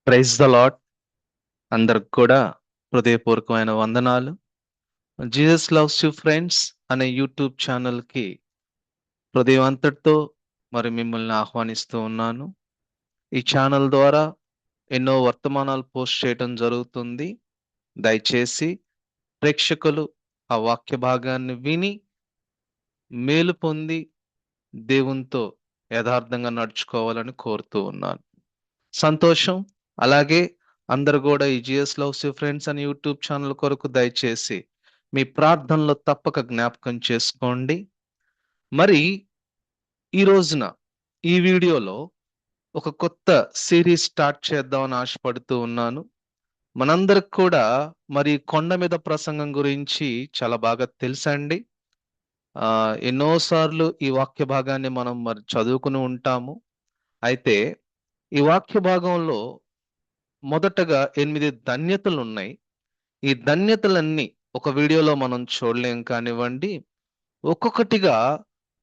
Praise the lord. అందరికి కూడా హృదయపూర్వకమైన వందనాలు. జీసస్ లవ్స్ యూ ఫ్రెండ్స్ అనే యూట్యూబ్ ఛానల్కి హృదయం అంతటితో మరి మిమ్మల్ని ఆహ్వానిస్తూ ఉన్నాను. ఈ ఛానల్ ద్వారా ఎన్నో వర్తమానాలు పోస్ట్ చేయడం జరుగుతుంది. దయచేసి ప్రేక్షకులు ఆ వాక్య భాగాన్ని విని మేలు పొంది దేవునితో యథార్థంగా నడుచుకోవాలని కోరుతూ ఉన్నాను. సంతోషం. అలాగే అందరు కూడా ఈ జిఎస్ లవ్స్ యూ ఫ్రెండ్స్ అని యూట్యూబ్ ఛానల్ కొరకు దయచేసి మీ ప్రార్థనలో తప్పక జ్ఞాపకం చేసుకోండి. మరి ఈ రోజున ఈ వీడియోలో ఒక కొత్త సిరీస్ స్టార్ట్ చేద్దామని ఆశపడుతూ ఉన్నాను. మనందరికి కూడా మరి కొండ మీద ప్రసంగం గురించి చాలా బాగా తెలుసండి. ఎన్నోసార్లు ఈ వాక్య భాగాన్ని మనం మరి చదువుకుని ఉంటాము. అయితే ఈ వాక్య భాగంలో మొదటగా 8 ధన్యతలు ఉన్నాయి. ఈ ధన్యతలన్నీ ఒక వీడియోలో మనం చూడలేం కానివ్వండి, ఒక్కొక్కటిగా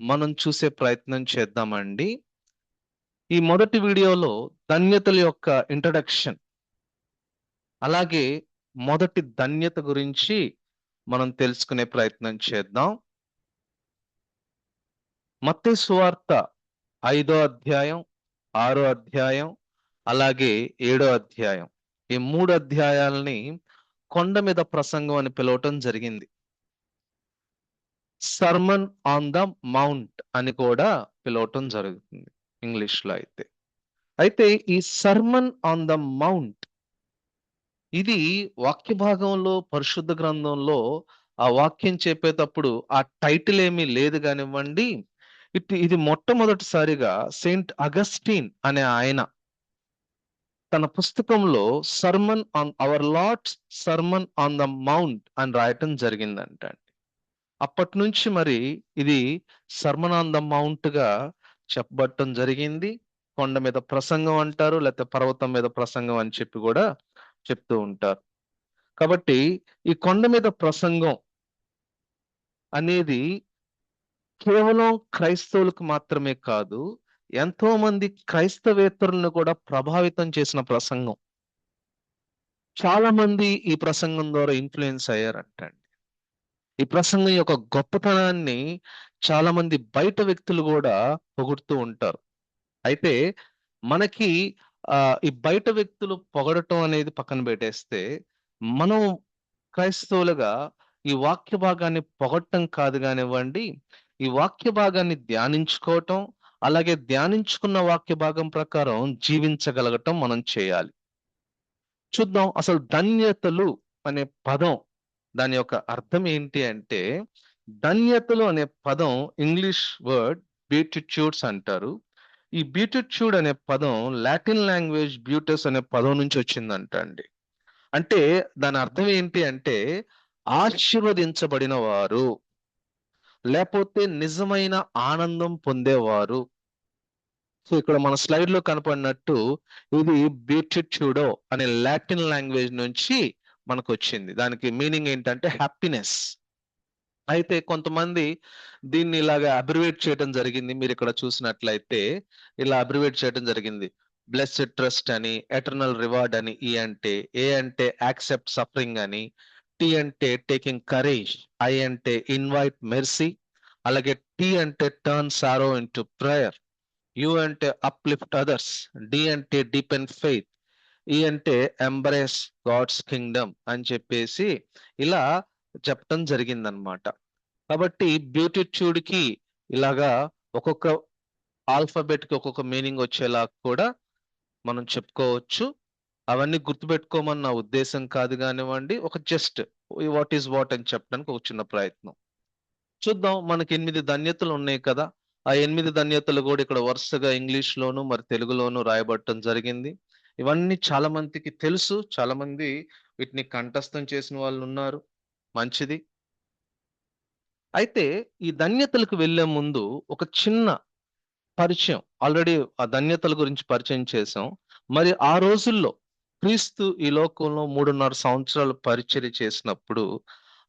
మనం చూసే ప్రయత్నం చేద్దామండి. ఈ మొదటి వీడియోలో ధన్యతల యొక్క ఇంట్రడక్షన్, అలాగే మొదటి ధన్యత గురించి మనం తెలుసుకునే ప్రయత్నం చేద్దాం. మత్తయి సువార్త 5వ అధ్యాయం, 6వ అధ్యాయం, అలాగే 7వ అధ్యాయం, ఈ 3 అధ్యాయాలని కొండ మీద ప్రసంగం అని పిలవటం జరిగింది. సర్మన్ ఆన్ ద మౌంట్ అని కూడా పిలవటం జరుగుతుంది ఇంగ్లీష్ లో. అయితే ఈ సర్మన్ ఆన్ ద మౌంట్, ఇది వాక్య భాగంలో పరిశుద్ధ గ్రంథంలో ఆ వాక్యం చెప్పేటప్పుడు ఆ టైటిల్ ఏమీ లేదు కానివ్వండి. ఇది మొట్టమొదటిసారిగా సెయింట్ అగస్టిన్ అనే ఆయన తన పుస్తకంలో sermon on our Lord's sermon on the mount అని రాయటం జరిగిందంట. అప్పటి నుంచి మరి ఇది సర్మన్ ఆన్ ద మౌంట్ గా చెప్పబట్టం జరిగింది. కొండ మీద ప్రసంగం అంటారు, లేకపోతే పర్వతం మీద ప్రసంగం అని చెప్పి కూడా చెప్తూ ఉంటారు. కాబట్టి ఈ కొండ మీద ప్రసంగం అనేది కేవలం క్రైస్తవులకు మాత్రమే కాదు, ఎంతో మంది క్రైస్తవేతరులను కూడా ప్రభావితం చేసిన ప్రసంగం. చాలా మంది ఈ ప్రసంగం ద్వారా ఇన్ఫ్లుయెన్స్ అయ్యారంటండి. ఈ ప్రసంగం యొక్క గొప్పతనాన్ని చాలా మంది బయట వ్యక్తులు కూడా పొగుడుతూ ఉంటారు. అయితే మనకి ఈ బయట వ్యక్తులు పొగడటం అనేది పక్కన పెట్టేస్తే, మనం క్రైస్తవులుగా ఈ వాక్య భాగాన్ని పొగడటం కాదు కానివ్వండి, ఈ వాక్య భాగాన్ని ధ్యానించుకోవటం, అలాగే ధ్యానించుకున్న వాక్య భాగం ప్రకారం జీవించగలగటం మనం చేయాలి. చూద్దాం అసలు ధన్యతలు అనే పదం, దాని యొక్క అర్థం ఏంటి అంటే, ధన్యతలు అనే పదం ఇంగ్లీష్ వర్డ్ బీటిట్యూడ్స్ అంటారు. ఈ బీటిట్యూడ్ అనే పదం లాటిన్ లాంగ్వేజ్ బ్యూటస్ అనే పదం నుంచి వచ్చిందంట అండి. అంటే దాని అర్థం ఏంటి అంటే ఆశీర్వదించబడిన వారు, లేకపోతే నిజమైన ఆనందం పొందేవారు. సో ఇక్కడ మన స్లైడ్ లో కనపడినట్టు ఇది బీటిట్యూడో అనే లాటిన్ లాంగ్వేజ్ నుంచి మనకు వచ్చింది. దానికి మీనింగ్ ఏంటంటే హ్యాపీనెస్. అయితే కొంతమంది దీన్ని ఇలాగా అబ్రివేట్ చేయడం జరిగింది. మీరు ఇక్కడ చూసినట్లయితే ఇలా అబ్రివేట్ చేయడం జరిగింది. బ్లెస్డ్ ట్రస్ట్ అని, ఎటర్నల్ రివార్డ్ అని. ఈ అంటే, ఏ అంటే యాక్సెప్ట్ సఫరింగ్ అని, టీ అంటే టేకింగ్ కరేజ్, ఐ అంటే ఇన్వైట్ మెర్సీ, అలాగే టీ అంటే turn sorrow into prayer, you అంటే అప్లిఫ్ట్ అదర్స్, డి అంటే డీపెన్ ఫెయిత్, ఈ అంటే ఎంబ్రేస్ గాడ్స్ కింగ్డమ్ అని చెప్పేసి ఇలా చెప్పటం జరిగిందనమాట. కాబట్టి బ్యూటిట్యూడ్ కి ఇలాగా ఒక్కొక్క ఆల్ఫాబెట్ కి ఒక్కొక్క మీనింగ్ వచ్చేలా కూడా మనం చెప్పుకోవచ్చు. అవన్నీ గుర్తుపెట్టుకోమని నా ఉద్దేశం కాదు కానివ్వండి, ఒక జస్ట్ వాట్ ఈస్ వాట్ అని చెప్పడానికి ఒక చిన్న ప్రయత్నం. చూద్దాం, మనకి 8 ధన్యతలు ఉన్నాయి కదా. ఆ 8 ధన్యతలు కూడా ఇక్కడ వరుసగా ఇంగ్లీష్ లోను మరి తెలుగులోను రాయబడటం జరిగింది. ఇవన్నీ చాలా మందికి తెలుసు, చాలా మంది వీటిని కంఠస్థం చేసిన వాళ్ళు ఉన్నారు. మంచిది. అయితే ఈ ధన్యతలకు వెళ్లే ముందు ఒక చిన్న పరిచయం, ఆల్రెడీ ఆ ధన్యతల గురించి పరిచయం చేసాం. మరి ఆ రోజుల్లో క్రీస్తు ఈ లోకంలో 3.5 సంవత్సరాలు పరిచర్య చేసినప్పుడు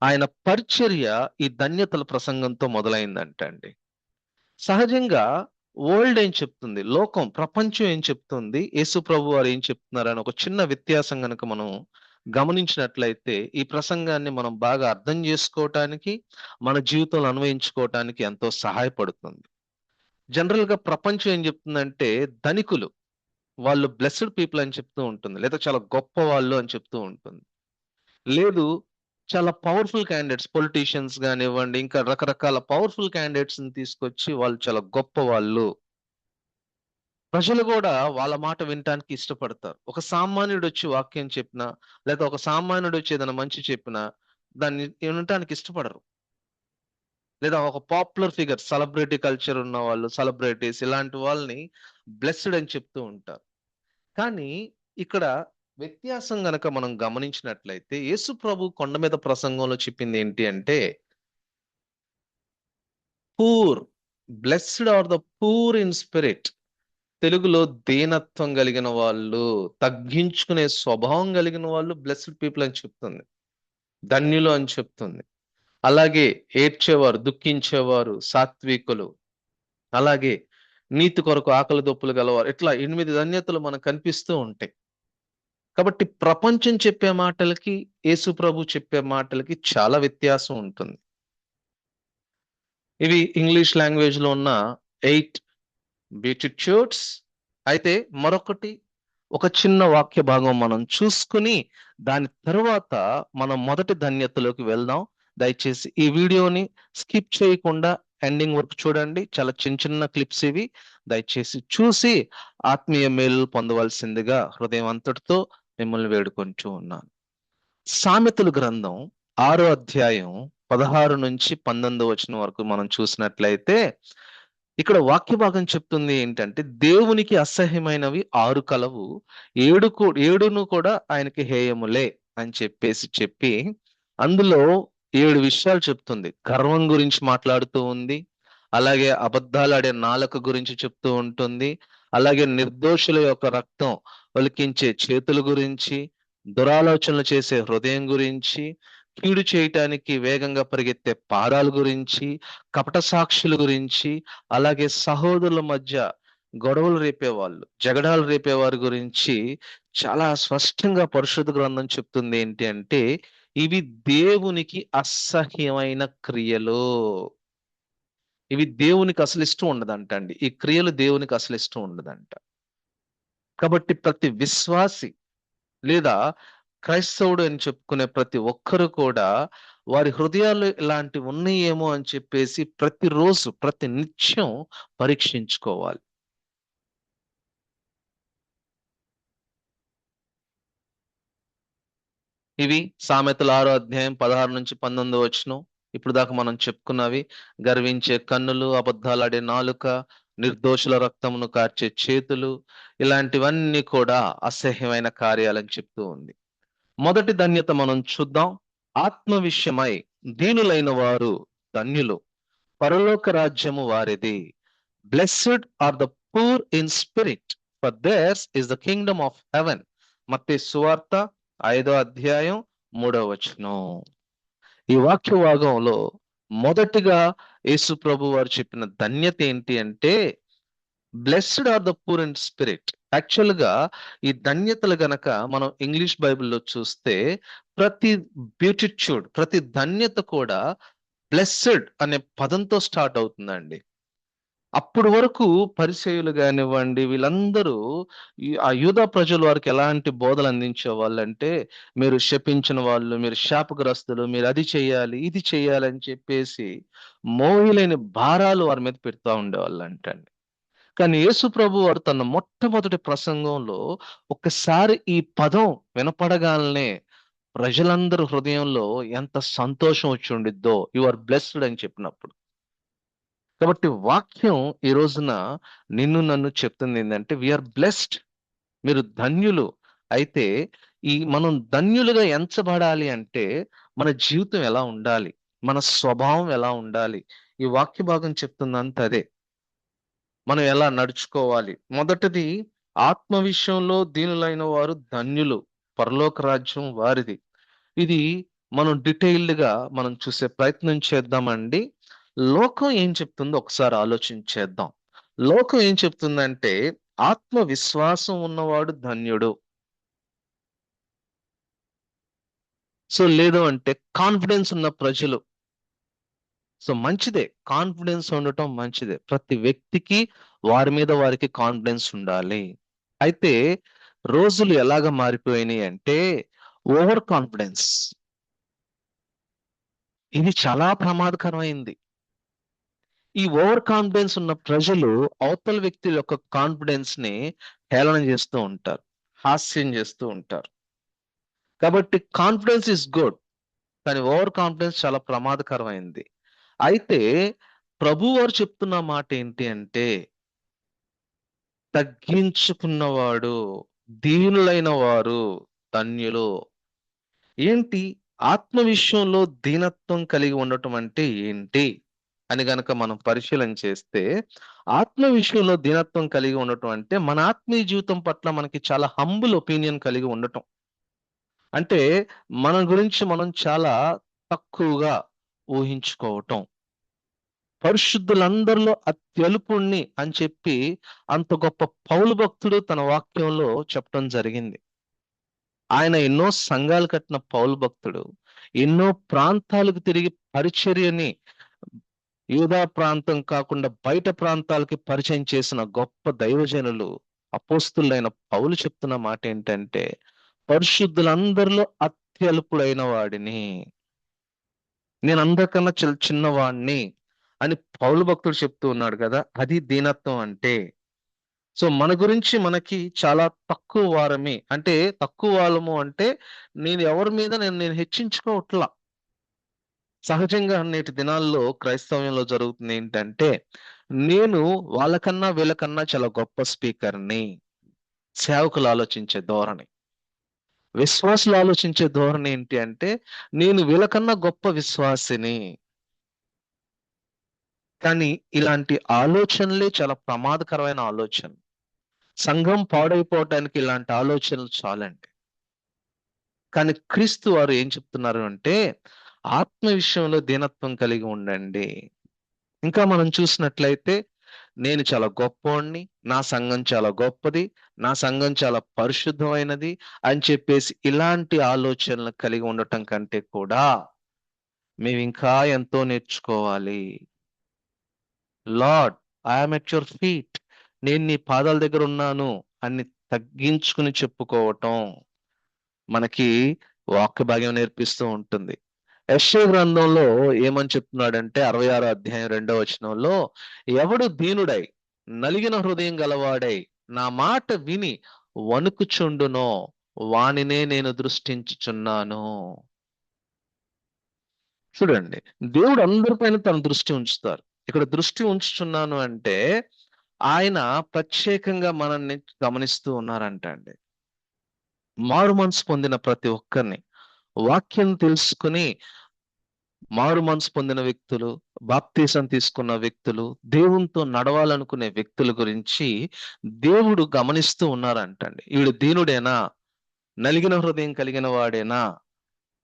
ఆయన పరిచర్య ఈ ధన్యతల ప్రసంగంతో మొదలైందంట అండి. సహజంగా వరల్డ్ ఏం చెప్తుంది, లోకం ప్రపంచం ఏం చెప్తుంది, యేసు ప్రభు వారు ఏం చెప్తున్నారు అని ఒక చిన్న వ్యత్యాసం గనుక మనం గమనించినట్లయితే ఈ ప్రసంగాన్ని మనం బాగా అర్థం చేసుకోవటానికి, మన జీవితంలో అన్వయించుకోవటానికి ఎంతో సహాయపడుతుంది. జనరల్ గా ప్రపంచం ఏం చెప్తుందంటే ధనికులు వాళ్ళు బ్లెస్డ్ పీపుల్ అని చెప్తూ ఉంటుంది, లేదా చాలా గొప్ప వాళ్ళు అని చెప్తూ ఉంటుంది. లేదు, చాలా పవర్ఫుల్ క్యాండిడేట్స్, పొలిటీషియన్స్ కానివ్వండి, ఇంకా రకరకాల పవర్ఫుల్ క్యాండిడేట్స్ ని తీసుకొచ్చి వాళ్ళు చాలా గొప్ప వాళ్ళు, ప్రజలు కూడా వాళ్ళ మాట వినటానికి ఇష్టపడతారు. ఒక సామాన్యుడు వచ్చి వాక్యం చెప్పినా, లేదా ఒక సామాన్యుడు వచ్చి ఏదైనా మంచి చెప్పినా దాన్ని వినటానికి ఇష్టపడరు. లేదా ఒక పాపులర్ ఫిగర్, సెలబ్రిటీ కల్చర్ ఉన్న వాళ్ళు, సెలబ్రిటీస్, ఇలాంటి వాళ్ళని బ్లెస్డ్ అని చెప్తూ ఉంటారు. కానీ ఇక్కడ వ్యత్యాసం గనక మనం గమనించినట్లయితే యేసు ప్రభు కొండ మీద ప్రసంగంలో చెప్పింది ఏంటి అంటే, poor, blessed are the poor in spirit. తెలుగులో దీనత్వం కలిగిన వాళ్ళు, తగ్గించుకునే స్వభావం కలిగిన వాళ్ళు బ్లెస్డ్ పీపుల్ అని చెప్తుంది, ధన్యులు అని చెప్తుంది. అలాగే ఏడ్చేవారు, దుఃఖించేవారు సాత్వికులు, అలాగే నీతి కొరకు ఆకలి దొప్పులు గలవారు, ఇట్లా 8 ధన్యతలు మనకు కనిపిస్తూ ఉంటాయి. కాబట్టి ప్రపంచం చెప్పే మాటలకి యేసు ప్రభు చెప్పే మాటలకి చాలా వ్యత్యాసం ఉంటుంది. ఇవి ఇంగ్లీష్ లాంగ్వేజ్ లో ఉన్న 8 బీటిట్యూడ్స్. అయితే మరొకటి, ఒక చిన్న వాక్య భాగం మనం చూసుకుని దాని తర్వాత మనం మొదటి ధన్యతలోకి వెళ్దాం. దయచేసి ఈ వీడియోని స్కిప్ చేయకుండా ఎండింగ్ వరకు చూడండి. చాలా చిన్న చిన్న క్లిప్స్ ఇవి. దయచేసి చూసి ఆత్మీయ మేలు పొందవలసిందిగా హృదయం అంతటితో మిమ్మల్ని వేడుకొంటూ ఉన్నాను. సామెతలు గ్రంథం 6వ అధ్యాయం 16 నుంచి 19 వచనం వరకు మనం చూసినట్లయితే ఇక్కడ వాక్య భాగం చెప్తుంది ఏంటంటే, దేవునికి అసహ్యమైనవి 6 కలవు, ఏడును కూడా ఆయనకి హేయములే అని చెప్పి అందులో 7 విషయాలు చెప్తుంది. గర్వం గురించి మాట్లాడుతూ ఉంది, అలాగే అబద్ధాలాడే నాలుక గురించి చెప్తూ ఉంటుంది, అలాగే నిర్దోషుల యొక్క రక్తం ఒలికించే చేతుల గురించి, దురాలోచనలు చేసే హృదయం గురించి, కీడు చేయటానికి వేగంగా పరిగెత్తే పాదాల గురించి, కపట సాక్షుల గురించి, అలాగే సహోదరుల మధ్య గొడవలు రేపేవాళ్ళు, జగడాలు రేపేవారి గురించి చాలా స్పష్టంగా పరిశుద్ధ గ్రంథం చెప్తుంది ఏంటి అంటే, ఇవి దేవునికి అసహ్యమైన క్రియలు. ఇవి దేవునికి అసలు ఇష్టం ఉండదంట అండి. ఈ క్రియలు దేవునికి అసలు ఇష్టం ఉండదంట. కాబట్టి ప్రతి విశ్వాసి లేదా క్రైస్తవుడు అని చెప్పుకునే ప్రతి ఒక్కరు కూడా వారి హృదయాల్లో ఇలాంటివి ఉన్నాయేమో అని చెప్పేసి ప్రతిరోజు ప్రతి నిత్యం పరీక్షించుకోవాలి. ఇవి సామెతలు 6వ అధ్యాయం 16 నుంచి 19 వచనం. ఇప్పుడు దాకా మనం చెప్పుకున్నవి గర్వించే కన్నులు, అబద్ధాలాడే నాలుక, నిర్దోషుల రక్తమును కార్చే చేతులు, ఇలాంటివన్నీ కూడా అసహ్యమైన కార్యాలని చెప్తూ ఉంది. మొదటి ధన్యత మనం చూద్దాం. ఆత్మ విషయమై దీనులైన వారు ధన్యులు, పరలోక రాజ్యము వారిది. Blessed are the poor in spirit, for theirs is the kingdom of heaven. Mattayi సువార్త 5వ అధ్యాయం 3వ వచనం. ఈ వాక్య భాగంలో మొదటిగా యేసు ప్రభు వారు చెప్పిన ధన్యత ఏంటి అంటే, blessed are the poor in spirit. Actual గా ఈ ధన్యతలు గనక మనం ఇంగ్లీష్ బైబిల్లో చూస్తే ప్రతి బ్యూటిట్యూడ్, ప్రతి ధన్యత కూడా బ్లెస్డ్ అనే పదంతో స్టార్ట్ అవుతుందండి. అప్పుడు వరకు పరిసయ్యులు కానివ్వండి, వీళ్ళందరూ ఆ యూదా ప్రజల వారికి ఎలాంటి బోధలు అందించే వాళ్ళంటే, మీరు శపించిన వాళ్ళు, మీరు శాపగ్రస్తులు, మీరు అది చెయ్యాలి, ఇది చెయ్యాలి అని చెప్పేసి మోయలేని భారాలు వారి మీద పెడతా ఉండేవాళ్ళంటండి. కానీ యేసు ప్రభు వారు తన మొట్టమొదటి ప్రసంగంలో ఒక్కసారి ఈ పదం వినపడగానే ప్రజలందరూ హృదయంలో ఎంత సంతోషం వచ్చి ఉండిద్దో, యు ఆర్ బ్లెస్డ్ అని చెప్పినప్పుడు. కాబట్టి వాక్యం ఈ రోజున నిన్ను నన్ను చెప్తుంది ఏంటంటే, వీఆర్ బ్లెస్డ్, మీరు ధన్యులు. అయితే మనం ధన్యులుగా ఎంచబడాలి అంటే మన జీవితం ఎలా ఉండాలి, మన స్వభావం ఎలా ఉండాలి, ఈ వాక్య భాగం చెప్తుందంత అదే. మనం ఎలా నడుచుకోవాలి. మొదటిది, ఆత్మ విషయంలో దీనులైన వారు ధన్యులు, పరలోక రాజ్యం వారిది. ఇది మనం డీటెయిల్డ్ గా మనం చూసే ప్రయత్నం చేద్దామండి. లోకం ఏం చెప్తుందో ఒకసారి ఆలోచించేద్దాం. లోకం ఏం చెప్తుందంటే ఆత్మవిశ్వాసం ఉన్నవాడు ధన్యుడు. సో లేదు అంటే కాన్ఫిడెన్స్ ఉన్న ప్రజలు. సో మంచిదే, కాన్ఫిడెన్స్ ఉండటం మంచిదే. ప్రతి వ్యక్తికి వారి మీద వారికి కాన్ఫిడెన్స్ ఉండాలి. అయితే రోజులు ఎలాగ మారిపోయినాయి అంటే ఓవర్ కాన్ఫిడెన్స్, ఇది చాలా ప్రమాదకరమైంది. ఈ ఓవర్ కాన్ఫిడెన్స్ ఉన్న ప్రజలు అవతల వ్యక్తి యొక్క కాన్ఫిడెన్స్ ని హేళన చేస్తూ ఉంటారు, హాస్యం చేస్తూ ఉంటారు. కాబట్టి కాన్ఫిడెన్స్ ఇస్ గుడ్, కానీ ఓవర్ కాన్ఫిడెన్స్ చాలా ప్రమాదకరమైంది. అయితే ప్రభు వారు చెప్తున్న మాట ఏంటి అంటే తగ్గించుకున్నవాడు, దీనులైన వారు ధన్యులు. ఏంటి ఆత్మ విషయంలో దీనత్వం కలిగి ఉండటం అంటే ఏంటి అని గనక మనం పరిశీలన చేస్తే, ఆత్మ విషయంలో దీనత్వం కలిగి ఉండటం అంటే మన ఆత్మీయ జీవితం పట్ల మనకి చాలా హంబుల్ ఒపీనియన్ కలిగి ఉండటం. అంటే మన గురించి మనం చాలా తక్కువగా ఊహించుకోవటం. పరిశుద్ధులందరిలో అత్యల్పుణ్ణి అని చెప్పి అంత గొప్ప పౌలు భక్తుడు తన వాక్యంలో చెప్పడం జరిగింది. ఆయన ఎన్నో సంఘాలు కట్టిన పౌలు భక్తుడు, ఎన్నో ప్రాంతాలకు తిరిగి పరిచర్యని యూదా ప్రాంతం కాకుండా బయట ప్రాంతాలకి పరిచయం చేసిన గొప్ప దైవజనులు అపోస్తులైన పౌలు చెప్తున్న మాట ఏంటంటే పరిశుద్ధులందరిలో అత్యల్పుడైన వాడిని, నేను అందరికన్నా చిన్నవాడిని అని పౌలు భక్తుడు చెప్తూ ఉన్నాడు కదా. అది దీనత్వం అంటే. సో మన గురించి మనకి చాలా తక్కువ వారమే, అంటే తక్కువ వాళ్ళము అంటే నేను ఎవరి మీద నేను నేను హెచ్చించుకోవట్లా. సహజంగా నేటి దినాల్లో క్రైస్తవ్యంలో జరుగుతుంది ఏంటంటే నేను వాళ్ళకన్నా వీళ్ళకన్నా చాలా గొప్ప స్పీకర్ని. సేవకులు ఆలోచించే ధోరణి, విశ్వాసులు ఆలోచించే ధోరణి ఏంటి అంటే నేను వీళ్ళకన్నా గొప్ప విశ్వాసిని. కానీ ఇలాంటి ఆలోచనలే చాలా ప్రమాదకరమైన ఆలోచన. సంఘం పాడైపోవటానికి ఇలాంటి ఆలోచనలు చాలండి. కానీ క్రీస్తు వారు ఏం చెప్తున్నారు అంటే ఆత్మ విషయంలో దీనత్వం కలిగి ఉండండి. ఇంకా మనం చూసినట్లయితే నేను చాలా గొప్పోణ్ణి, నా సంఘం చాలా గొప్పది, నా సంఘం చాలా పరిశుద్ధమైనది అని చెప్పేసి ఇలాంటి ఆలోచనలు కలిగి ఉండటం కంటే కూడా మేము ఇంకా ఎంతో నేర్చుకోవాలి. Lord, I'm at your feet, నేను నీ పాదాల దగ్గర ఉన్నాను అని తగ్గించుకుని చెప్పుకోవటం మనకి వాక్య భాగ్యం నేర్పిస్తూ ఉంటుంది. యెషయా గ్రంథంలో ఏమని చెప్తున్నాడంటే 66 అధ్యాయం 2వ వచనంలో ఎవడు దీనుడై నలిగిన హృదయం గలవాడై నా మాట విని వణుకుచుండునో వానినే నేను దృష్టించుచున్నాను. చూడండి, దేవుడు అందరిపైన తన దృష్టి ఉంచుతారు. ఇక్కడ దృష్టి ఉంచుచున్నాను అంటే ఆయన ప్రత్యేకంగా మనల్ని గమనిస్తూ ఉన్నారంట అండి. మారు మనసు పొందిన ప్రతి ఒక్కరిని, వాక్యం తెలుసుకుని మారు మనసు పొందిన వ్యక్తులు, బాప్తీసం తీసుకున్న వ్యక్తులు, దేవునితో నడవాలనుకునే వ్యక్తుల గురించి దేవుడు గమనిస్తూ ఉన్నారంటండి. వీడు దీనుడేనా, నలిగిన హృదయం కలిగిన వాడేనా,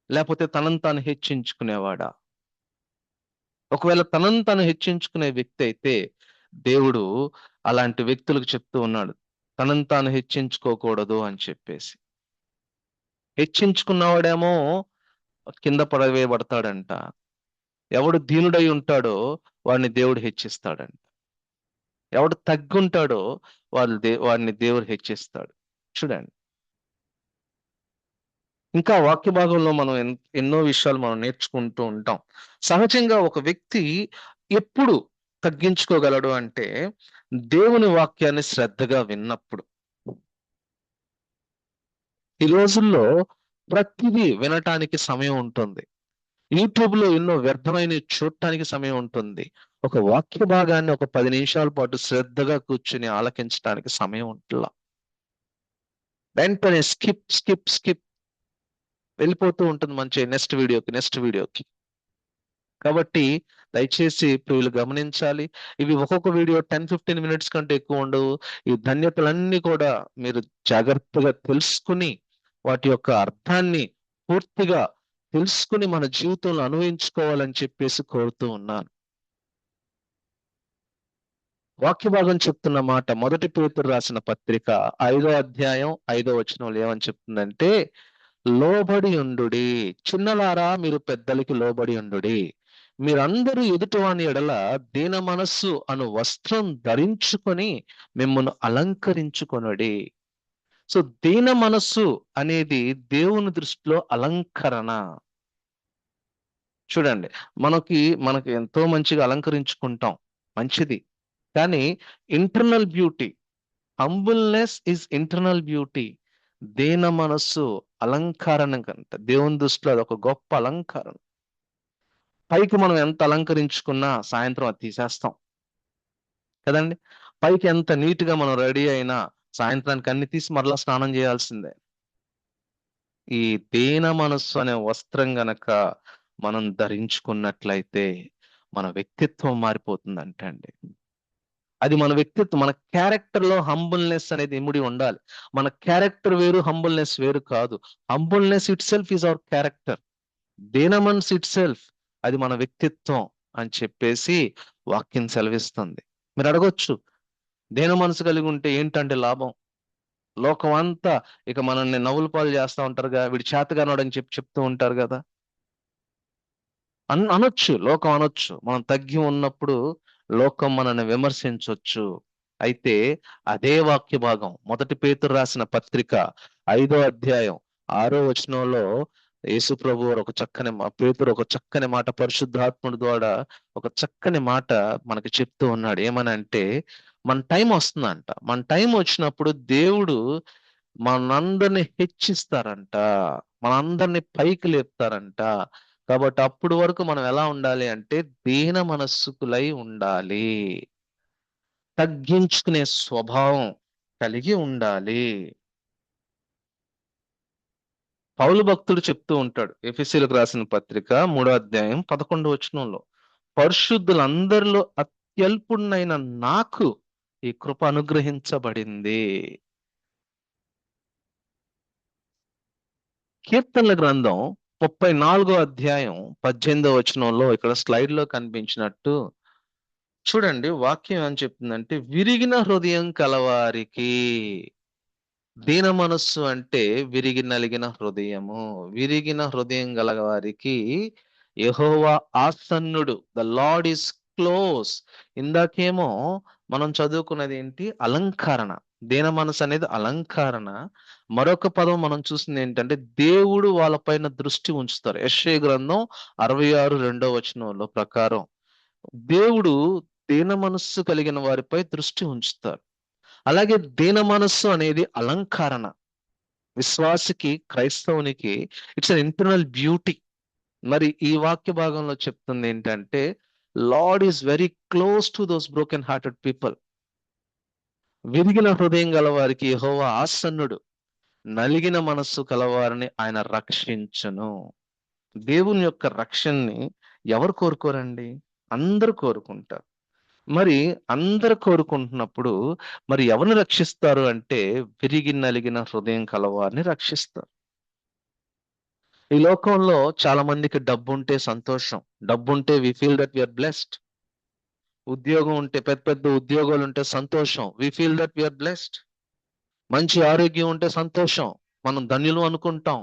లేకపోతే తనను తాను హెచ్చించుకునేవాడా? ఒకవేళ తనను తాను హెచ్చించుకునే వ్యక్తి అయితే దేవుడు అలాంటి వ్యక్తులకు చెప్తూ ఉన్నాడు తనను తాను హెచ్చించుకోకూడదు అని చెప్పేసి. హెచ్చించుకున్నవాడేమో కింద పడవేయబడతాడంట. ఎవడు దీనుడై ఉంటాడో వాడిని దేవుడు హెచ్చిస్తాడంట. ఎవడు తగ్గుంటాడో వాడిని దేవుడు హెచ్చిస్తాడు. చూడండి, ఇంకా వాక్య భాగంలో మనం ఎన్నో విషయాలు మనం నేర్చుకుంటూ ఉంటాం. సహజంగా ఒక వ్యక్తి ఎప్పుడు తగ్గించుకోగలడు అంటే దేవుని వాక్యాన్ని శ్రద్ధగా విన్నప్పుడు. ఈ రోజుల్లో ప్రతిదీ వినటానికి సమయం ఉంటుంది. యూట్యూబ్ లో ఎన్నో వ్యర్థమైన చూడటానికి సమయం ఉంటుంది. ఒక వాక్య భాగాన్ని ఒక 10 నిమిషాల పాటు శ్రద్ధగా కూర్చుని ఆలకించడానికి సమయం ఉంటుందా? వెంటనే స్కిప్ స్కిప్ స్కిప్ వెళ్ళిపోతూ ఉంటుంది మంచి నెక్స్ట్ వీడియోకి. కాబట్టి దయచేసి ప్రియులు గమనించాలి. ఇవి ఒక్కొక్క వీడియో 10-15 మినిట్స్ కంటే ఎక్కువ ఉండవు. ఈ ధన్యతలన్నీ కూడా మీరు జాగ్రత్తగా తెలుసుకుని వాటి యొక్క అర్థాన్ని పూర్తిగా తెలుసుకుని మన జీవితంలో అనుభవించుకోవాలని చెప్పేసి కోరుతూ ఉన్నాను. వాక్య భాగం చెప్తున్న మాట మొదటి పేతురు రాసిన పత్రిక 5వ అధ్యాయం 5వ వచనంలో ఏమని చెప్తుందంటే, లోబడి ఉండుడి, చిన్నలారా మీరు పెద్దలకి లోబడి ఉండుడి, మీరందరూ ఎదుటివాని ఎడల దీన మనస్సు అను వస్త్రం ధరించుకొని మిమ్మల్ని అలంకరించుకొనుడి. సో దీన మనస్సు అనేది దేవుని దృష్టిలో అలంకరణ. చూడండి, మనకి ఎంతో మంచిగా అలంకరించుకుంటాం, మంచిది. కానీ internal beauty, humbleness is internal beauty. దీన మనస్సు అలంకరణ కంట దేవుని దృష్టిలో అది ఒక గొప్ప అలంకరణ. పైకి మనం ఎంత అలంకరించుకున్నా సాయంత్రం అది తీసేస్తాం కదండి. పైకి ఎంత నీట్ గా మనం రెడీ అయినా సాయంత్రానికి అన్ని తీసి మరలా స్నానం చేయాల్సిందే. ఈ దీన మనస్సు అనే వస్త్రం గనక మనం ధరించుకున్నట్లయితే మన వ్యక్తిత్వం మారిపోతుందంట అండి. అది మన వ్యక్తిత్వం, మన క్యారెక్టర్ లో హంబుల్నెస్ అనేది ఇమిడి ఉండాలి. మన క్యారెక్టర్ వేరు, హంబుల్నెస్ వేరు కాదు. Humbleness it self is our character. దీన మనసు ఇట్ సెల్ఫ్ అది మన వ్యక్తిత్వం అని చెప్పేసి వాక్యం సెలవిస్తుంది. మీరు అడగొచ్చు, దీన మనసు కలిగి ఉంటే ఏంటంటే లాభం? లోకం అంతా ఇక మనల్ని నవ్వుల పాలు చేస్తా ఉంటారుగా, వీడు చేతగానోడు అని చెప్తూ ఉంటారు కదా. అనొచ్చు, లోకం అనొచ్చు. మనం తగ్గి ఉన్నప్పుడు లోకం మనల్ని విమర్శించొచ్చు. అయితే అదే వాక్య భాగం మొదటి పేతురు రాసిన పత్రిక 5వ అధ్యాయం 6వ వచనంలో యేసు ప్రభు వారు పేతురు ఒక చక్కని మాట పరిశుద్ధాత్ముడి ద్వారా ఒక చక్కని మాట మనకి చెప్తూ ఉన్నాడు. ఏమనంటే, మన టైం వస్తుందంట. మన టైం వచ్చినప్పుడు దేవుడు మనందరిని హెచ్చిస్తారంట, మనందరిని పైకి లేపుతారంట. కాబట్టి అప్పుడు వరకు మనం ఎలా ఉండాలి అంటే దీన మనస్సుకులై ఉండాలి, తగ్గించుకునే స్వభావం కలిగి ఉండాలి. పౌలు భక్తుడు చెప్తూ ఉంటాడు ఎఫెసీయులకు రాసిన పత్రిక 3వ అధ్యాయం 11వ వచనంలో, పరిశుద్ధులందరిలో అత్యల్పుడైన నాకు ఈ కృప అనుగ్రహించబడింది. కీర్తనల గ్రంథం 34వ అధ్యాయం 18వ వచనంలో ఇక్కడ స్లైడ్ లో కనిపించినట్టు చూడండి, వాక్యం ఏం చెప్తుందంటే, విరిగిన హృదయం కలవారికి. దీన మనస్సు అంటే విరిగి నలిగిన హృదయము. విరిగిన హృదయం గల వారికి యెహోవా ఆసన్నుడు, ద లార్డ్ ఈస్ క్లోజ్. ఇందాకేమో మనం చదువుకున్నది ఏంటి? అలంకరణ. దీన మనసు అనేది అలంకరణ. మరొక పదం మనం చూసింది ఏంటంటే, దేవుడు వాళ్ళపైన దృష్టి ఉంచుతారు. యెషయా గ్రంథం 66 2వ వచనంలో ప్రకారం దేవుడు దీన మనస్సు కలిగిన వారిపై దృష్టి ఉంచుతారు. అలాగే దీన మనస్సు అనేది అలంకరణ. విశ్వాసికి, క్రైస్తవునికి ఇట్స్ అన్ ఇంటర్నల్ బ్యూటీ. మరి ఈ వాక్య భాగంలో చెప్తుంది ఏంటంటే, lord is very close to those broken hearted people. విరిగిన హృదయం గల వారికి యెహోవా ఆసన్నుడు, నలిగిన మనస్సు కలవారిని ఆయన రక్షించును. దేవుని యొక్క రక్షణని ఎవరు కోరుకోరండి? అందరూ కోరుకుంటారు. మరి అందరు కోరుకుంటున్నప్పుడు మరి ఎవరిని రక్షిస్తారు అంటే, విరిగి నలిగిన హృదయం కలవారిని రక్షిస్తారు. ఈ లోకంలో చాలా మందికి డబ్బు ఉంటే సంతోషం. డబ్బు ఉంటే we feel that we are blessed. ఉద్యోగం ఉంటే, పెద్ద పెద్ద ఉద్యోగాలు ఉంటే సంతోషం, we feel that we are blessed. మంచి ఆరోగ్యం ఉంటే సంతోషం, మనం ధన్యులు అనుకుంటాం.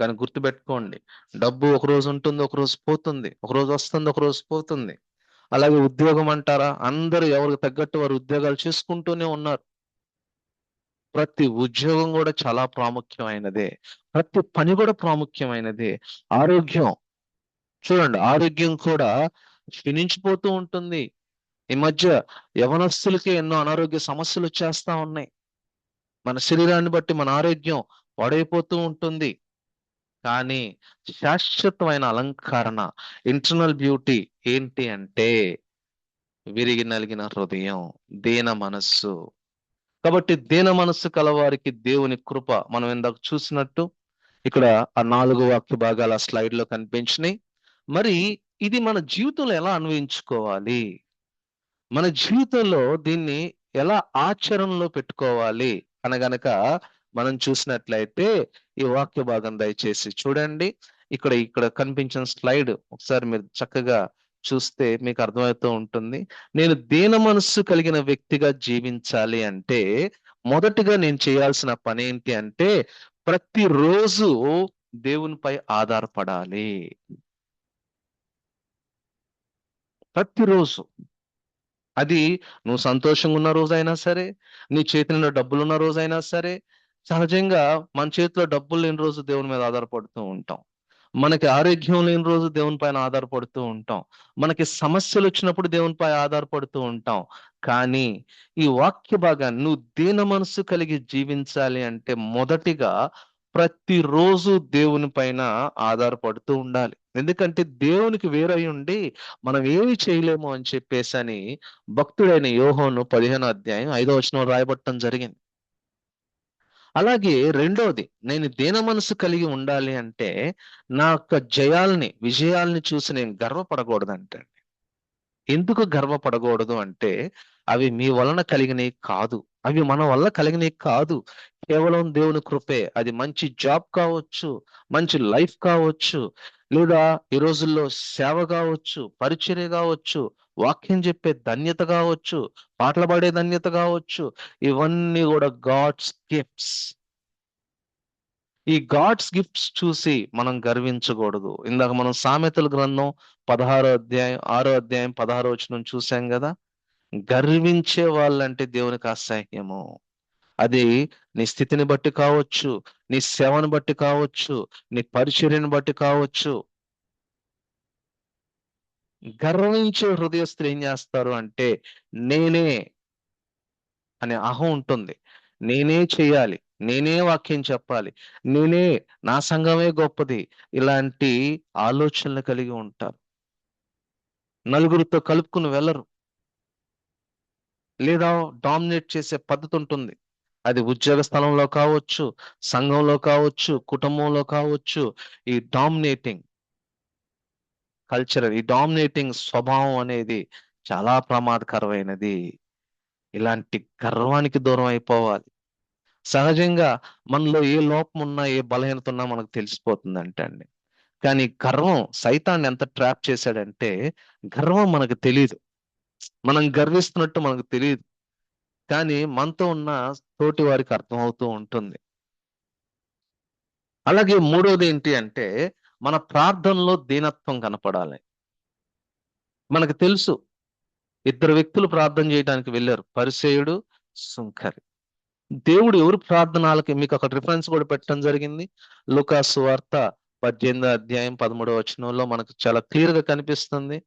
కానీ గుర్తుపెట్టుకోండి, డబ్బు ఒక రోజు ఉంటుంది, ఒక రోజు పోతుంది. ఒక రోజు వస్తుంది, ఒక రోజు పోతుంది. అలాగే ఉద్యోగం అంటారా, అందరూ ఎవరికి తగ్గట్టు వారు ఉద్యోగాలు చేసుకుంటూనే ఉన్నారు. ప్రతి ఉద్యోగం కూడా చాలా ప్రాముఖ్యమైనదే. ప్రతి పని కూడా ప్రాముఖ్యమైనదే. ఆరోగ్యం చూడండి, ఆరోగ్యం కూడా క్షీణించిపోతూ ఉంటుంది. ఈ మధ్య యవనస్తులకి ఎన్నో అనారోగ్య సమస్యలు వచ్చేస్తా ఉన్నాయి. మన శరీరాన్ని బట్టి మన ఆరోగ్యం పాడైపోతూ ఉంటుంది. కానీ శాశ్వతమైన అలంకరణ, ఇంటర్నల్ బ్యూటీ ఏంటి అంటే విరిగి నలిగిన హృదయం, దీన మనస్సు. కాబట్టి దీన మనస్సు కలవారికి దేవుని కృప మనం ఇందాక చూసినట్టు ఇక్కడ ఆ 4 వాక్య భాగాల స్లైడ్ లో కనిపించినాయి. మరి ఇది మన జీవితంలో ఎలా అన్వయించుకోవాలి? మన జీవితంలో దీన్ని ఎలా ఆచరణలో పెట్టుకోవాలి అనగనక మనం చూసినట్లయితే ఈ వాక్య భాగం దయచేసి చూడండి. ఇక్కడ ఇక్కడ కనిపించిన స్లైడ్ ఒకసారి మీరు చక్కగా చూస్తే మీకు అర్థమవుతూ ఉంటుంది. నేను దీన మనస్సు కలిగిన వ్యక్తిగా జీవించాలి అంటే మొదటిగా నేను చేయాల్సిన పని ఏంటి అంటే ప్రతిరోజు దేవునిపై ఆధారపడాలి. ప్రతిరోజు. అది నువ్వు సంతోషంగా ఉన్న రోజైనా సరే, నీ చేతిలో డబ్బులున్న రోజైనా సరే, సహజంగా మన చేతిలో డబ్బులు లేని రోజు దేవుని మీద ఆధారపడుతూ ఉంటాం. మనకి ఆరోగ్యం లేని రోజు దేవుని పైన ఆధారపడుతూ ఉంటాం. మనకి సమస్యలు వచ్చినప్పుడు దేవునిపై ఆధారపడుతూ ఉంటాం. కానీ ఈ వాక్య భాగాన్ని నువ్వు దీన మనస్సు కలిగి జీవించాలి అంటే మొదటిగా ప్రతిరోజు దేవుని పైన ఆధారపడుతూ ఉండాలి. ఎందుకంటే దేవునికి వేరై ఉండి మనం ఏమి చేయలేము అని చెప్పేసని భక్తుడైన యోహాను 15వ అధ్యాయం 5వ వచనం రాయబట్టడం జరిగింది. అలాగే రెండోది నేను దీన మనసు కలిగి ఉండాలి అంటే నా యొక్క విజయాల్ని చూసి నేను గర్వపడకూడదంటే. ఎందుకు గర్వపడకూడదు అంటే అవి మీ వలన కలిగినవి కాదు. అవి మన వల్ల కలిగినవి కాదు. కేవలం దేవుని కృపే. అది మంచి జాబ్ కావచ్చు, మంచి లైఫ్ కావచ్చు, లేదా ఈ రోజుల్లో సేవ కావచ్చు, పరిచర్య కావచ్చు, వాక్యం చెప్పే ధన్యత కావచ్చు, పాటలు పాడే ధన్యత కావచ్చు. ఇవన్నీ కూడా గాడ్స్ గిఫ్ట్స్. ఈ గాడ్స్ గిఫ్ట్స్ చూసి మనం గర్వించకూడదు. ఇందాక మనం సామెతల గ్రంథం 6వ అధ్యాయం 16వ వచనం చూసాం కదా. గర్వించే వాళ్ళంటే దేవునికి అసహ్యము. అది నీ స్థితిని బట్టి కావచ్చు, నీ సేవను బట్టి కావచ్చు, నీ పరిచర్యను బట్టి కావచ్చు. గర్వించే హృదయస్తులు ఏం చేస్తారు అంటే నేనే అనే అహం ఉంటుంది. నేనే చేయాలి, నేనే వాక్యం చెప్పాలి, నేనే, నా సంఘమే గొప్పది, ఇలాంటి ఆలోచనలు కలిగి ఉంటారు. నలుగురితో కలుపుకుని వెళ్ళరు. లేదా డామినేట్ చేసే పద్ధతి ఉంటుంది. అది ఉద్యోగ స్థలంలో కావచ్చు, సంఘంలో కావచ్చు, కుటుంబంలో కావచ్చు. ఈ డామినేటింగ్ ఈ డామినేటింగ్ స్వభావం అనేది చాలా ప్రమాదకరమైనది. ఇలాంటి గర్వానికి దూరం అయిపోవాలి. సహజంగా మనలో ఏ లోపం ఉన్నా, ఏ బలహీనత ఉన్నా మనకు తెలిసిపోతుందంట అండి. కానీ గర్వం సైతాన్ని ఎంత ట్రాప్ చేశాడంటే గర్వం మనకు తెలియదు. మనం గర్విస్తున్నట్టు మనకు తెలియదు. కానీ మనతో ఉన్న తోటి వారికి అర్థమవుతూ ఉంటుంది. అలాగే మూడోది ఏంటి అంటే మన ప్రార్థనలో దీనత్వం కనపడాలి. మనకు తెలుసు ఇద్దరు వ్యక్తులు ప్రార్థన చేయడానికి వెళ్ళారు, పరిసేయుడు, సుంకరి. దేవుడు ఎవరు ప్రార్థనలకి మీకు అక్కడ రిఫరెన్స్ కూడా పెట్టడం జరిగింది. లూకా సువార్త 18వ అధ్యాయం 13వ వచనంలో మనకు చాలా క్లియర్ గా కనిపిస్తుంది.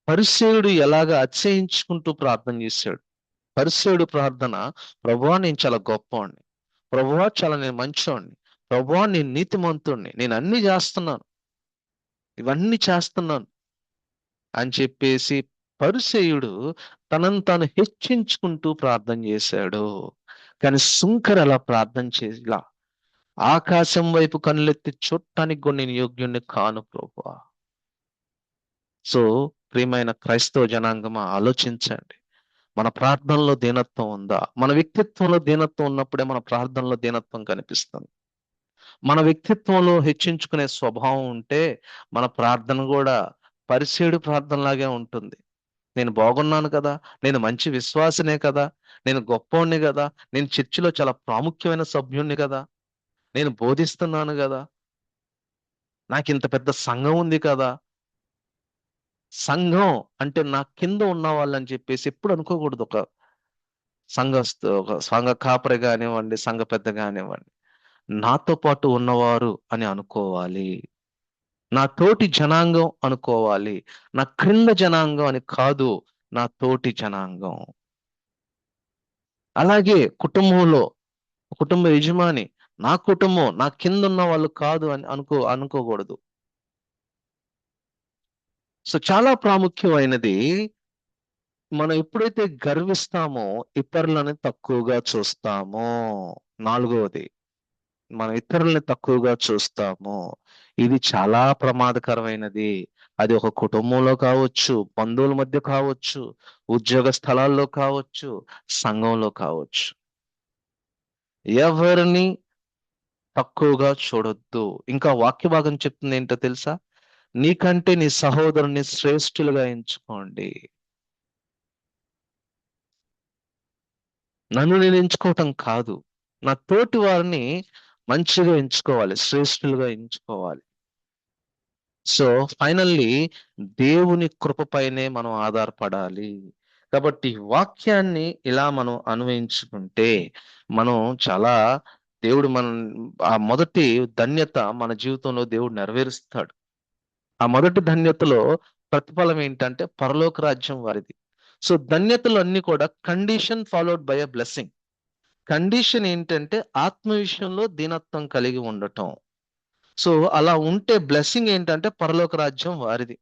పరిసేయుడు ఎలాగ అతిశయించుకుంటూ ప్రార్థన చేశాడు. పరిసేయుడు ప్రార్థన, ప్రభువా నేను చాలా గొప్పవాణ్ణి, ప్రభువా చాలా నేను మంచివాణ్ణి, ప్రభువా నేను నీతిమంతుణ్ణి, నేను అన్ని చేస్తున్నాను, ఇవన్నీ చేస్తున్నాను అని చెప్పేసి పరిసేయుడు తనను తాను హెచ్చించుకుంటూ ప్రార్థన చేశాడు. కానీ సుంకర్ అలా ప్రార్థన చేసిలా, ఆకాశం వైపు కన్నులెత్తి చూడటానికి కూడా నేను యోగ్యుణ్ణి కాను ప్రభువా. సో ప్రియమైన క్రైస్తవ జనాంగమా, ఆలోచించండి. మన ప్రార్థనలో దీనత్వం ఉందా? మన వ్యక్తిత్వంలో దీనత్వం ఉన్నప్పుడే మన ప్రార్థనలో దీనత్వం కనిపిస్తుంది. మన వ్యక్తిత్వంలో హెచ్చించుకునే స్వభావం ఉంటే మన ప్రార్థన కూడా పరిసేయుడు ప్రార్థనలాగే ఉంటుంది. నేను బాగున్నాను కదా, నేను మంచి విశ్వాసనే కదా, నేను గొప్పోణ్ణి కదా, నేను చర్చిలో చాలా ప్రాముఖ్యమైన సభ్యుణ్ణి కదా, నేను బోధిస్తున్నాను కదా, నాకు ఇంత పెద్ద సంఘం ఉంది కదా. సంఘం అంటే నా కింద ఉన్న వాళ్ళని చెప్పేసి ఎప్పుడు అనుకోకూడదు. ఒక సంఘ కాపరి కానివ్వండి, సంఘ పెద్ద కానివ్వండి, నాతో పాటు ఉన్నవారు అని అనుకోవాలి. నా తోటి జనాంగం అనుకోవాలి. నా క్రింద జనాంగం అని కాదు, నా తోటి జనాంగం. అలాగే కుటుంబ యజమాని నా కుటుంబం, నా కింద ఉన్న వాళ్ళు కాదు అని అనుకోకూడదు. సో చాలా ప్రాముఖ్యమైనది. మనం ఎప్పుడైతే గర్విస్తామో ఇతరులని తక్కువగా చూస్తామో. నాలుగవది, మనం ఇతరులని తక్కువగా చూస్తాము. ఇది చాలా ప్రమాదకరమైనది. అది ఒక కుటుంబంలో కావచ్చు, బంధువుల మధ్య కావచ్చు, ఉద్యోగ స్థలాల్లో కావచ్చు, సంఘంలో కావచ్చు. ఎవరిని తక్కువగా చూడొద్దు. ఇంకా వాక్య భాగం చెప్తుంది ఏంటో తెలుసా? నీకంటే నీ సహోదరుని శ్రేష్ఠులుగా ఎంచుకోండి. నన్ను నేను ఎంచుకోవటం కాదు, నా తోటి వారిని మంచిగా ఎంచుకోవాలి, శ్రేష్ఠులుగా ఎంచుకోవాలి. సో ఫైనల్లీ దేవుని కృపపైనే మనం ఆధారపడాలి. కాబట్టి వాక్యాన్ని ఇలా మనం అన్వయించుకుంటే మనం చాలా దేవుడు ఆ మొదటి ధన్యత మన జీవితంలో దేవుడు నెరవేరుస్తాడు. ఆ మొదటి ధన్యతలో ప్రతిఫలం ఏంటంటే పరలోక రాజ్యం వారిది. సో ధన్యతలు అన్ని కూడా condition followed by a blessing. Condition ఏంటంటే ఆత్మ విషయంలో దీనత్వం కలిగి ఉండటం. సో అలా ఉంటే బ్లెస్సింగ్ ఏంటంటే పరలోక రాజ్యం వారిది.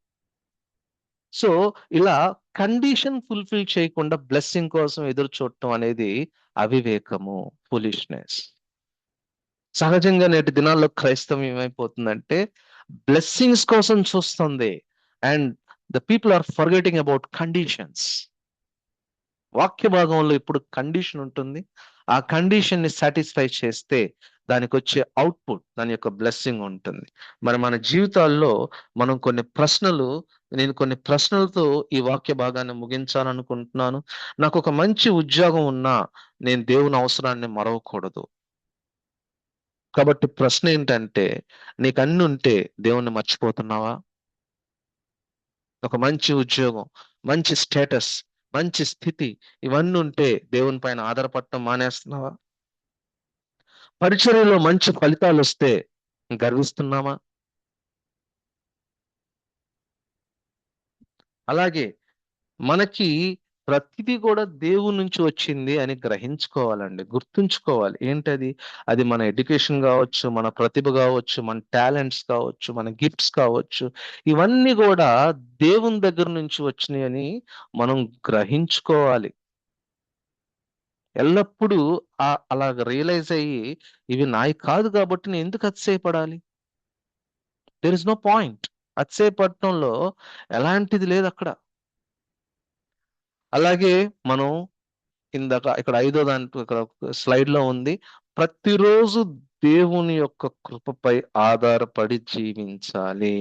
సో ఇలా కండిషన్ ఫుల్ఫిల్ చేయకుండా బ్లెస్సింగ్ కోసం ఎదురు చూడటం అనేది అవివేకము, ఫులిష్నెస్. సహజంగా నేటి దినాల్లో క్రైస్తవం ఏమైపోతుందంటే బ్లెస్సింగ్స్ కోసం చూస్తుంది, and the people are forgetting about conditions. వాక్య భాగంలో ఇప్పుడు కండిషన్ ఉంటుంది, ఆ కండిషన్ ని సాటిస్ఫై చేస్తే దానికి వచ్చే అవుట్పుట్, దాని యొక్క బ్లెస్సింగ్ ఉంటుంది. మరి మన జీవితాల్లో మనం నేను కొన్ని ప్రశ్నలతో ఈ వాక్య భాగాన్ని ముగించాలనుకుంటున్నాను. నాకు ఒక మంచి ఉద్యోగం ఉన్నా నేను దేవుని అవసరాన్ని మరవకూడదు. కాబట్టి ప్రశ్న ఏంటంటే, నీకు అన్ని ఉంటే దేవుణ్ణి మర్చిపోతున్నావా? ఒక మంచి ఉద్యోగం, మంచి స్టేటస్, మంచి స్థితి, ఇవన్నీ ఉంటే దేవుని పైన ఆధారపడటం మానేస్తున్నావా? పరిచర్యలో మంచి ఫలితాలు వస్తే గర్విస్తున్నామా? అలాగే మనకి ప్రతిదీ కూడా దేవుని నుంచి వచ్చింది అని గ్రహించుకోవాలండి, గుర్తుంచుకోవాలి. ఏంటది? అది మన ఎడ్యుకేషన్ కావచ్చు, మన ప్రతిభ కావచ్చు, మన టాలెంట్స్ కావచ్చు, మన గిఫ్ట్స్ కావచ్చు, ఇవన్నీ కూడా దేవుని దగ్గర నుంచి వచ్చినాయి అని మనం గ్రహించుకోవాలి. ఎల్లప్పుడూ అలాగ రియలైజ్ అయ్యి ఇవి నాయి కాదు కాబట్టి నేను ఎందుకు అతిశయపడాలి? There is no point. అతిశయపడటంలో ఎలాంటిది లేదు అక్కడ. అలాగే మనం ఇందాక ఇక్కడ ఐదో దాంట్లో ఇక్కడ స్లైడ్ లో ఉంది, ప్రతిరోజు దేవుని యొక్క కృపపై ఆధారపడి జీవించాలి.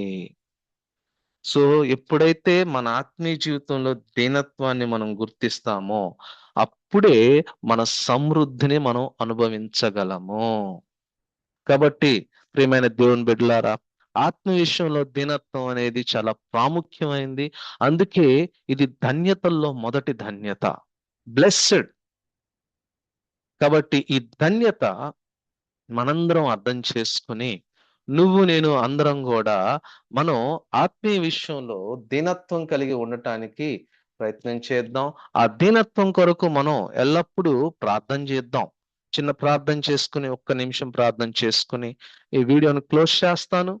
సో ఎప్పుడైతే మన ఆత్మీయ జీవితంలో దీనత్వాన్ని మనం గుర్తిస్తామో అప్పుడే మన సమృద్ధిని మనం అనుభవించగలము. కాబట్టి ప్రియమైన దేవుని బిడ్డలారా, ఆత్మ విషయంలో దీనత్వం అనేది చాలా ప్రాముఖ్యమైంది. అందుకే ఇది ధన్యతల్లో మొదటి ధన్యత, బ్లెస్డ్. కాబట్టి ఈ ధన్యత మనందరం అర్థం చేసుకుని నువ్వు నేను అందరం కూడా మనం ఆత్మీయ విషయంలో దీనత్వం కలిగి ఉండటానికి ప్రయత్నం చేద్దాం. ఆ దీనత్వం కొరకు మనం ఎల్లప్పుడూ ప్రార్థన చేద్దాం. చిన్న ప్రార్థన చేసుకుని, ఒక్క నిమిషం ప్రార్థన చేసుకుని ఈ వీడియోను క్లోజ్ చేస్తాను.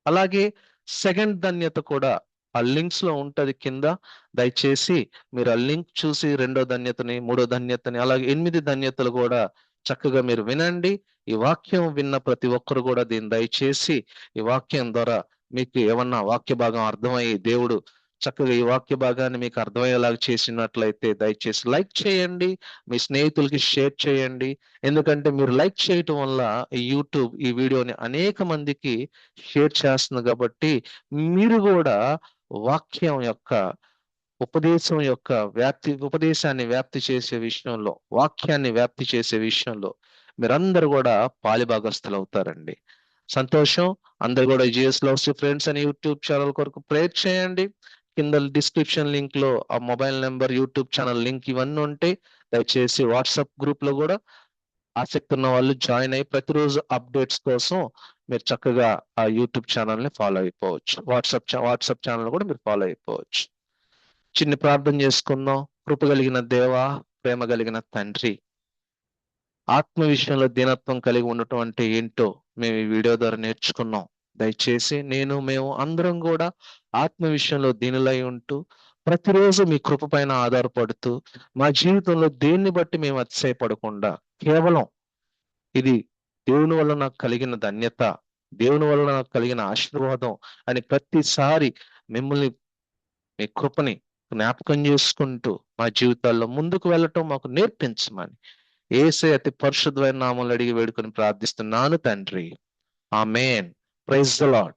అలాగే సెకండ్ ధన్యత కూడా ఆ లింక్స్ లో ఉంటది కింద. దయచేసి మీరు ఆ లింక్ చూసి రెండో ధన్యతని, మూడో ధన్యతని, అలాగే 8 ధన్యతలు కూడా చక్కగా మీరు వినండి. ఈ వాక్యం విన్న ప్రతి ఒక్కరు కూడా దీన్ని దయచేసి ఈ వాక్యం ద్వారా మీకు ఏమన్నా వాక్య భాగం అర్థమయ్యి దేవుడు చక్కగా ఈ వాక్య భాగాన్ని మీకు అర్థమయ్యేలాగా చేసినట్లయితే దయచేసి లైక్ చేయండి, మీ స్నేహితులకి షేర్ చేయండి. ఎందుకంటే మీరు లైక్ చేయటం వల్ల ఈ యూట్యూబ్ ఈ వీడియోని అనేక మందికి షేర్ చేస్తుంది. కాబట్టి మీరు కూడా వాక్యం యొక్క ఉపదేశాన్ని వ్యాప్తి చేసే విషయంలో, వాక్యాన్ని వ్యాప్తి చేసే విషయంలో మీరందరూ కూడా పాలిభాగస్తులు అవుతారండి. సంతోషం. అందరు కూడా జిఎస్ లవ్స్ ఫ్రెండ్స్ అని యూట్యూబ్ ఛానల్ కొరకు ప్రేర్ చేయండి. కింద డిస్క్రిప్షన్ లింక్ లో ఆ mobile number, YouTube channel link ఇవన్నీ ఉంటాయి. దయచేసి వాట్సాప్ గ్రూప్ లో కూడా ఆసక్తి ఉన్న వాళ్ళు జాయిన్ అయ్యి ప్రతిరోజు అప్డేట్స్ కోసం మీరు చక్కగా ఆ యూట్యూబ్ ఛానల్ ని ఫాలో అయిపోవచ్చు. వాట్సాప్ ఛానల్ కూడా మీరు ఫాలో అయిపోవచ్చు. చిన్న ప్రార్థన చేసుకుందాం. కృప కలిగిన దేవా, ప్రేమ కలిగిన తండ్రి, ఆత్మ విషయంలో దీనత్వం కలిగి ఉండటం అంటే ఏంటో మేము ఈ వీడియో ద్వారా నేర్చుకున్నాం. దయచేసి మేము అందరం కూడా ఆత్మ విషయంలో దీనులై ఉంటూ ప్రతిరోజు మీ కృప పైన ఆధారపడుతూ మా జీవితంలో దేన్ని బట్టి మేము అతిశయపడకుండా కేవలం ఇది దేవుని వల్ల నాకు కలిగిన ధన్యత, దేవుని వల్ల నాకు కలిగిన ఆశీర్వాదం అని ప్రతిసారి మిమ్మల్ని, మీ కృపని జ్ఞాపకం చేసుకుంటూ మా జీవితాల్లో ముందుకు వెళ్ళటం మాకు నేర్పించమని యేసయ్య అతి పరిశుద్ధమైన నామములో అడిగి వేడుకొని ప్రార్థిస్తున్నాను తండ్రి. ఆమేన్. Praise the lord.